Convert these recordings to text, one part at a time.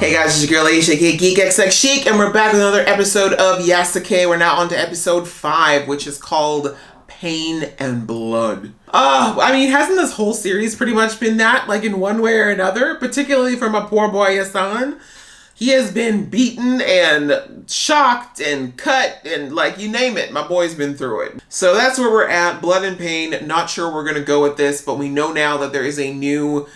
Hey guys, it's your girl Yasuke, Geek XX Chic, and we're back with another episode of Yasuke. We're now on to episode 5, which is called Pain and Blood. I mean, hasn't this whole series pretty much been that, like in one way or another? Particularly for my poor boy Yasan. He has been beaten and shocked and cut and like you name it. My boy's been through it. So that's where we're at. Blood and pain. Not sure we're going to go with this, but we know now that there is a new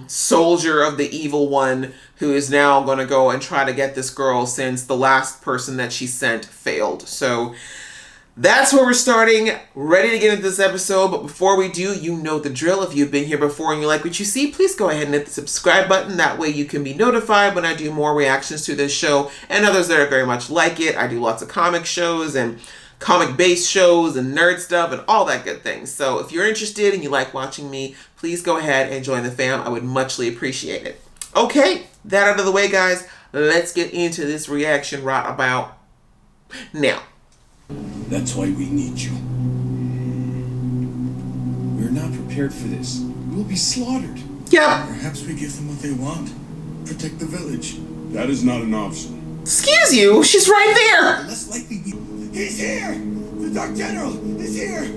soldier of the evil one who is now going to go and try to get this girl since the last person that she sent failed. So that's where we're starting. Ready to get into this episode, but before we do, you know the drill. If you've been here before and you like what you see, please go ahead and hit the subscribe button. That way you can be notified when I do more reactions to this show and others that are very much like it. I do lots of comic shows and comic-based shows and nerd stuff and all that good things. So if you're interested and you like watching me, please go ahead and join the fam. I would muchly appreciate it. Okay, that out of the way, guys. Let's get into this reaction right about now. That's why we need you. We're not prepared for this. We'll be slaughtered. Yep. Perhaps we give them what they want. Protect the village. That is not an option. Excuse you, she's right there. Less likely be. He's here! The Dark General is here!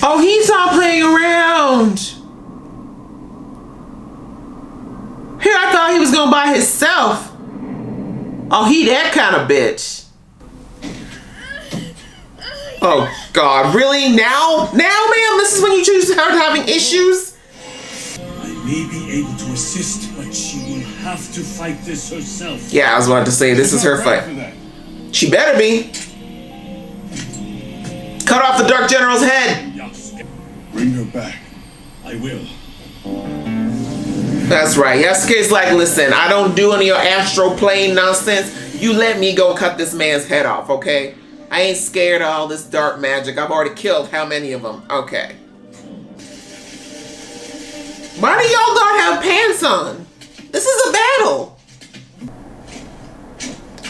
Oh, he's not playing around. Here, I thought he was gonna by himself. Oh, he that kind of bitch. Oh, God. Really? Now? Now, ma'am? This is when you choose to start having issues? I may be able to assist, but she will have to fight this herself. Yeah, I was about to say, this is her fight. She better be. Cut off the Dark General's head. Bring her back. I will. That's right. Yasuke's like, listen, I don't do any of your astral plane nonsense. You let me go cut this man's head off, okay? I ain't scared of all this dark magic. I've already killed how many of them? Okay. Why do y'all not have pants on? This is a battle.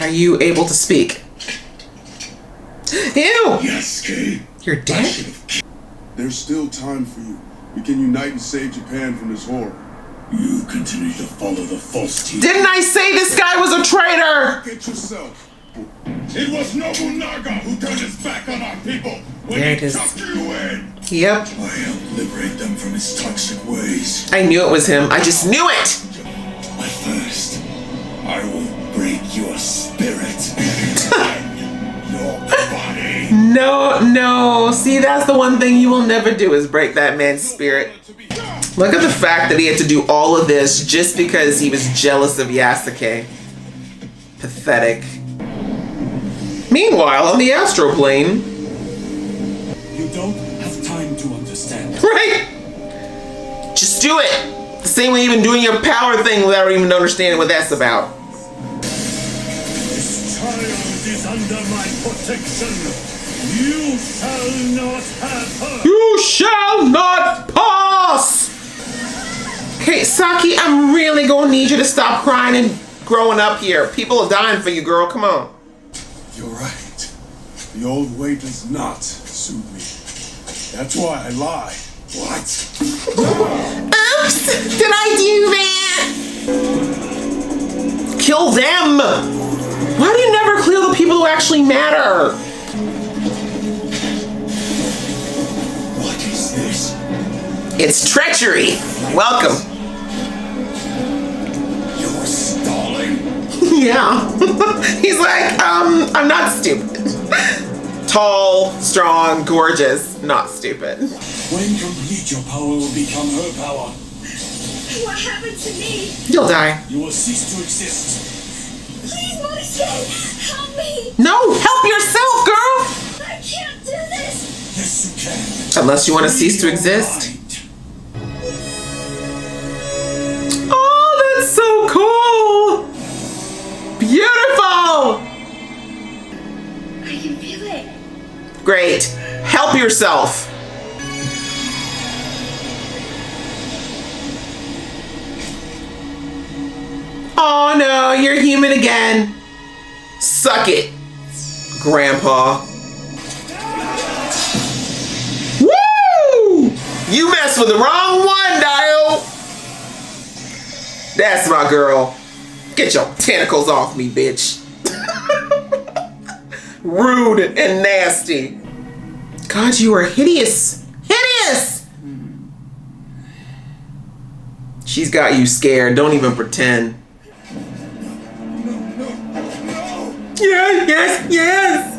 Are you able to speak? Ew! Yasuke! You're dead? There's still time for you. We can unite and save Japan from this horror. You continue to follow the false teachers. Didn't I say this guy was a traitor? Get yourself. It was Nobunaga who turned his back on our people when There it he is. took you in. Yep. I helped liberate them from his toxic ways. I knew it was him. I just knew it! But first, I will break your spirit and your body. No. See, that's the one thing you will never do is break that man's spirit. Look at the fact that he had to do all of this just because he was jealous of Yasuke. Pathetic. Meanwhile, on the astral plane... You don't have time to understand. Right? Just do it! The same way you've been doing your power thing without even understanding what that's about. This child is under my protection. You shall not have her. You shall not pass! Okay, Saki, I'm really gonna need you to stop crying and growing up here. People are dying for you, girl. Come on. You're right. The old way does not suit me. That's why I lie. What? Oops! Did I do that? Kill them! Why do you never kill the people who actually matter? What is this? It's treachery. Welcome. You're stalling? Yeah. He's like, I'm not stupid. Tall, strong, gorgeous, not stupid. When complete, your power will become her power. What happened to me? You'll die. You will cease to exist. Please, Monisei, help me! No, help yourself, girl! I can't do this! Yes, you can. Unless you want to cease to exist. Oh, that's so cool! Beautiful! I can feel it. Great. Help yourself. Oh no, you're human again. Suck it, Grandpa. Woo! You messed with the wrong one, Dio. That's my girl. Get your tentacles off me, bitch. Rude and nasty. God, you are hideous. Hideous! She's got you scared. Don't even pretend. Yes, yes, yes.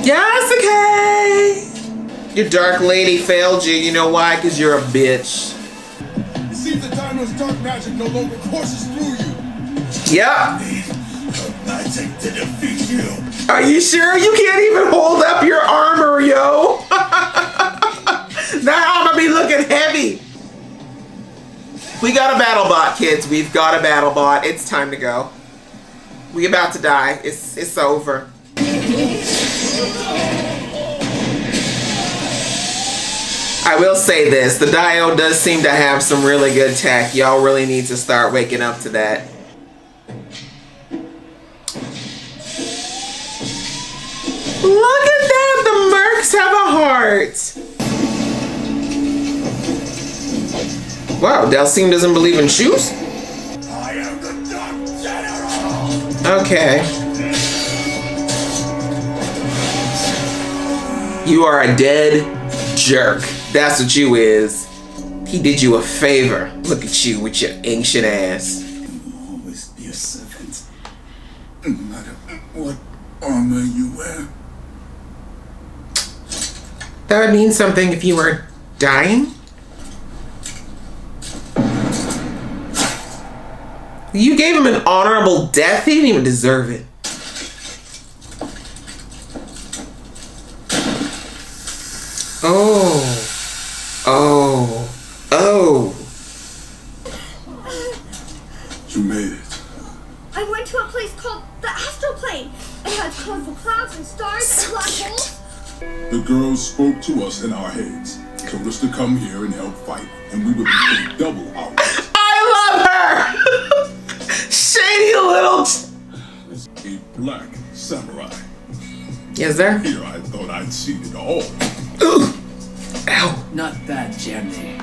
Yasuke! Your dark lady failed you. You know why? Because you're a bitch. It seems that Dino's dark magic no longer courses through you. Yep. Magic to defeat you. Are you sure? You can't even hold up your armor, yo. That armor be looking heavy. We got a battle bot, kids. We've got a battle bot. It's time to go. We about to die. It's over. I will say this. The Dio does seem to have some really good tech. Y'all really need to start waking up to that. Look at that! The Mercs have a heart! Wow, Dalsim doesn't believe in shoes? I am the Dark General. Okay. You are a dead jerk. That's what you is. He did you a favor. Look at you with your ancient ass. Always be a servant. No matter what armor you wear. That would mean something if you were dying? You gave him an honorable death. He didn't even deserve it. Oh. Oh. Oh. You made it. I went to a place called the Astral Plane. It had colorful clouds and stars and black holes. The girls spoke to us in our heads, told us to come here and help fight, and we would be paid double our rate. I love her! Shady little... A black samurai. Yes, sir? Here I thought I'd seen it all. Ooh. Ow. Not bad, Jeremy.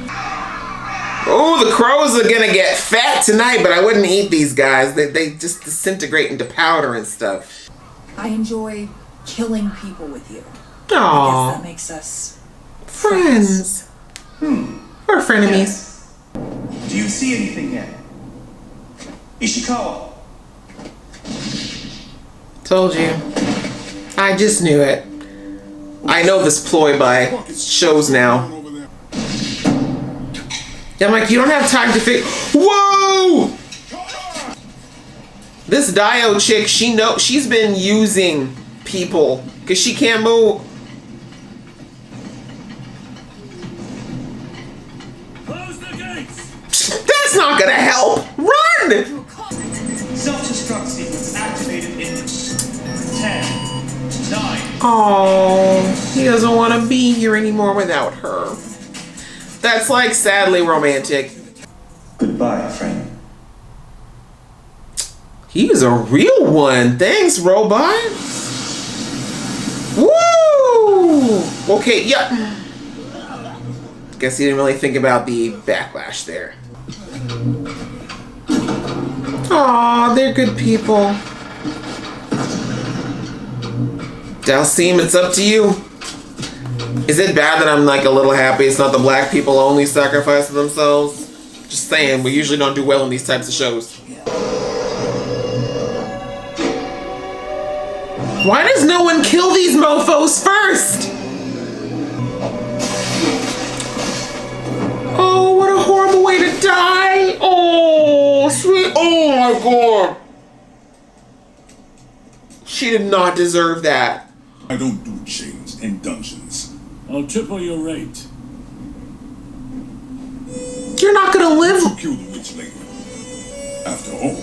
Oh, the crows are gonna get fat tonight, but I wouldn't eat these guys. They just disintegrate into powder and stuff. I enjoy killing people with you. I guess Aww. that makes us Friends. We're frenemies. Do you see anything yet? Ishikawa. Told you. I just knew it. I know this ploy by shows now. Over there. I'm like, you don't have time to figure. Whoa! This Dio chick, she's been using people because she can't move. Close the gates. That's not gonna help. Run! Self-destruct sequence activated in 10, 9. Oh, he doesn't want to be here anymore without her. That's like sadly romantic. Goodbye, friend. He's a real one. Thanks, robot. Woo! Okay, yeah. Guess he didn't really think about the backlash there. Aw, they're good people. Dalsim, it's up to you. Is it bad that I'm like a little happy it's not the black people only sacrificing themselves? Just saying, we usually don't do well in these types of shows. Why does no one kill these mofos first? Oh, what a horrible way to die. Oh, sweet. Oh my God. She did not deserve that. I don't do chains and dungeons. I'll triple your rate. You're not gonna live. Kill the witch lady. After all,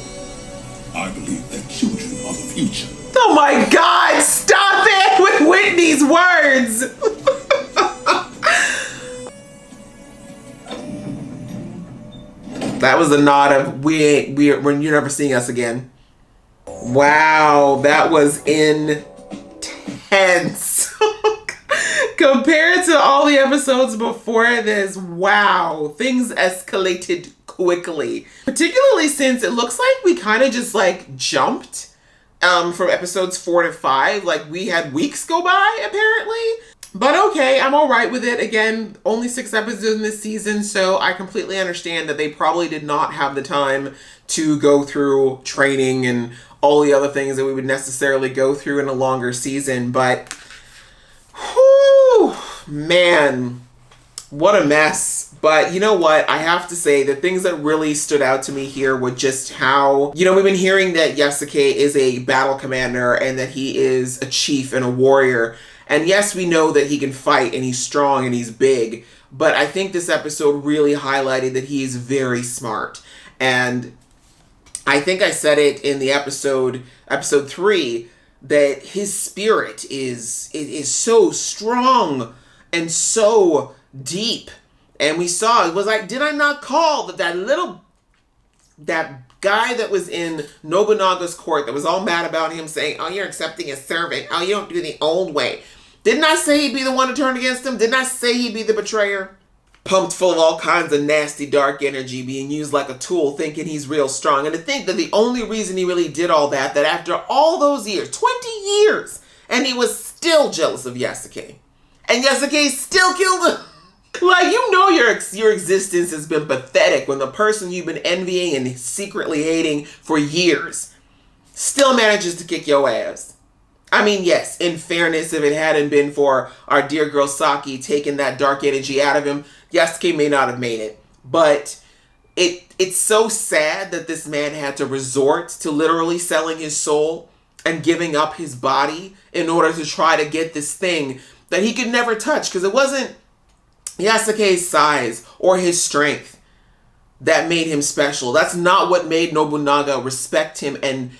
I believe that children are the future. Oh my God, stop it with Whitney's words. That was a nod of we're you're never seeing us again. Wow, that was intense. Compared to all the episodes before this, wow, things escalated quickly. Particularly since it looks like we kind of just like jumped from episodes 4 to 5. Like we had weeks go by apparently. But okay, I'm all right with it. Again, only 6 episodes in this season, so I completely understand that they probably did not have the time to go through training and all the other things that we would necessarily go through in a longer season. But, whew, man, what a mess. But you know what? I have to say the things that really stood out to me here were just how, you know, we've been hearing that Yasuke is a battle commander and that he is a chief and a warrior. And yes, we know that he can fight and he's strong and he's big, but I think this episode really highlighted that he's very smart. And I think I said it in the episode 3, that his spirit is so strong and so deep. And we saw, it was like, did I not call that guy that was in Nobunaga's court that was all mad about him saying, oh, you're accepting a servant. Oh, you don't do the old way. Didn't I say he'd be the one to turn against him? Didn't I say he'd be the betrayer? Pumped full of all kinds of nasty dark energy, being used like a tool, thinking he's real strong. And to think that the only reason he really did all that, that after all those years, 20 years, and he was still jealous of Yasuke. And Yasuke still killed him. Like, you know your existence has been pathetic when the person you've been envying and secretly hating for years still manages to kick your ass. I mean, yes, in fairness, if it hadn't been for our dear girl Saki taking that dark energy out of him, Yasuke may not have made it. But it's so sad that this man had to resort to literally selling his soul and giving up his body in order to try to get this thing that he could never touch. Because it wasn't Yasuke's size or his strength that made him special. That's not what made Nobunaga respect him and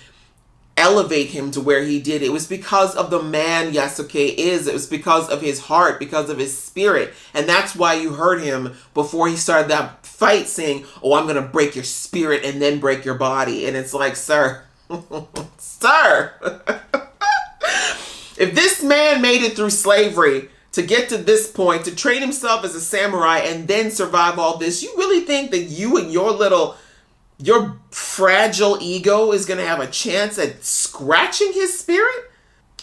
elevate him to where he did. It was because of the man Yasuke is. It was because of his heart, because of his spirit. And that's why you heard him before he started that fight saying, oh, I'm going to break your spirit and then break your body. And it's like, sir, sir, if this man made it through slavery to get to this point, to train himself as a samurai and then survive all this, you really think that you and your fragile ego is going to have a chance at scratching his spirit?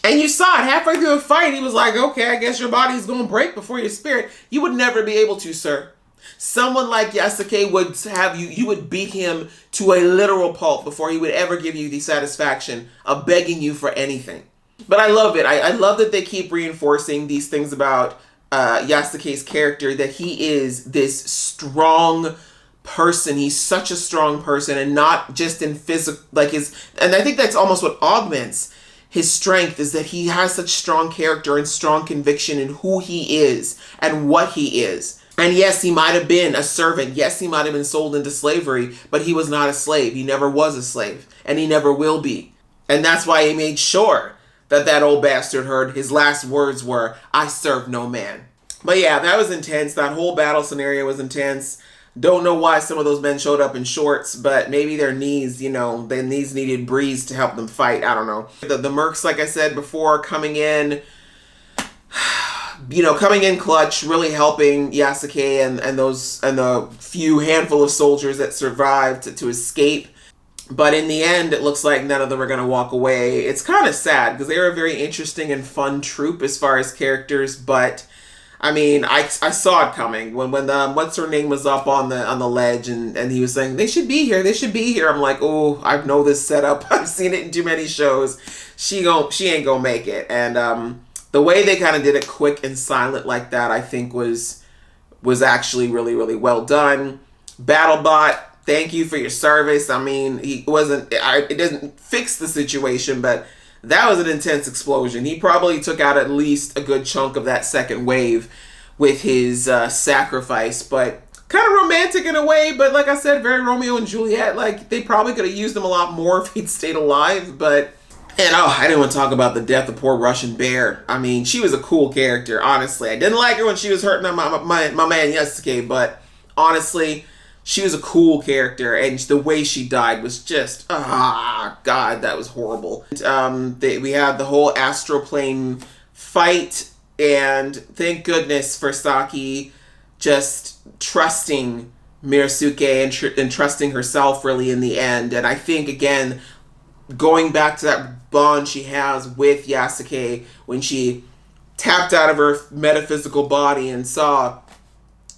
And you saw it halfway through the fight. He was like, okay, I guess your body's going to break before your spirit. You would never be able to, sir. Someone like Yasuke would have you would beat him to a literal pulp before he would ever give you the satisfaction of begging you for anything. But I love it. I love that they keep reinforcing these things about Yasuke's character, that he is this strong person. He's such a strong person, and not just in physical, like and I think that's almost what augments his strength, is that he has such strong character and strong conviction in who he is and what he is. And yes, he might have been a servant. Yes, he might have been sold into slavery, but he was not a slave. He never was a slave, and he never will be. And that's why he made sure that old bastard heard his last words were, I serve no man. But yeah, that was intense. That whole battle scenario was intense. Don't know why some of those men showed up in shorts, but maybe their knees, their knees needed breeze to help them fight. I don't know. The Mercs, like I said before, coming in clutch, really helping Yasuke and the few handful of soldiers that survived to escape. But in the end, it looks like none of them are going to walk away. It's kind of sad because they were a very interesting and fun troupe as far as characters, but I mean, I saw it coming when what's her name was up on the ledge and he was saying they should be here. I'm like, oh, I know this setup. I've seen it in too many shows. She ain't gonna make it. And the way they kind of did it quick and silent like that, I think was actually really, really well done. BattleBot, thank you for your service. I mean, it doesn't fix the situation, but that was an intense explosion. He probably took out at least a good chunk of that second wave with his sacrifice, but kind of romantic in a way. But like I said, very Romeo and Juliet. Like, they probably could have used him a lot more if he'd stayed alive. I didn't want to talk about the death of poor Russian Bear. I mean, she was a cool character, honestly. I didn't like her when she was hurting my man Yasuke, but honestly, she was a cool character, and the way she died was just, God, that was horrible. We had the whole astral plane fight, and thank goodness for Saki just trusting Mirasuke and trusting herself really in the end. And I think, again, going back to that bond she has with Yasuke when she tapped out of her metaphysical body and saw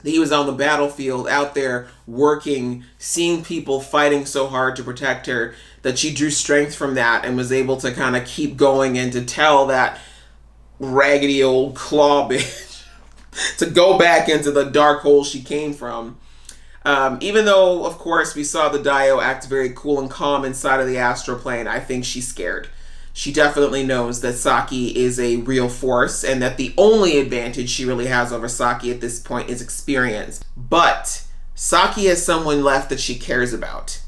that he was on the battlefield out there working, seeing people fighting so hard to protect her, that she drew strength from that and was able to kind of keep going and to tell that raggedy old claw bitch to go back into the dark hole she came from. Even though, of course, we saw the Dio act very cool and calm inside of the astral plane, I think she's scared. She definitely knows that Saki is a real force and that the only advantage she really has over Saki at this point is experience. But Saki has someone left that she cares about,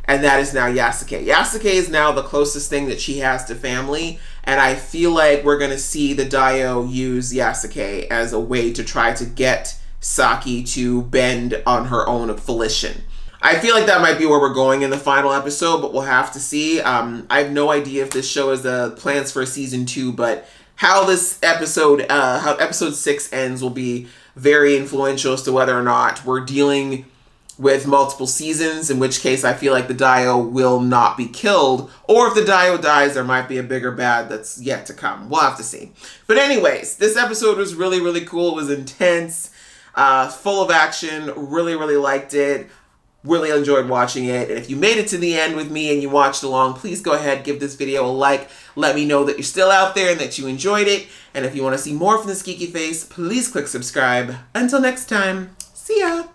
and that is now Yasuke. Yasuke is now the closest thing that she has to family, and I feel like we're going to see the Dio use Yasuke as a way to try to get Saki to bend on her own volition. I feel like that might be where we're going in the final episode, but we'll have to see. I have no idea if this show is the plans for season 2, but how this episode, how episode 6 ends will be very influential as to whether or not we're dealing with multiple seasons, in which case I feel like the Dio will not be killed, or if the Dio dies, there might be a bigger bad that's yet to come. We'll have to see. But anyways, this episode was really, really cool. It was intense, full of action. Really, really liked it. Really enjoyed watching it. And if you made it to the end with me and you watched along, please go ahead, give this video a like. Let me know that you're still out there and that you enjoyed it. And if you want to see more from this geeky face, please click subscribe. Until next time, see ya!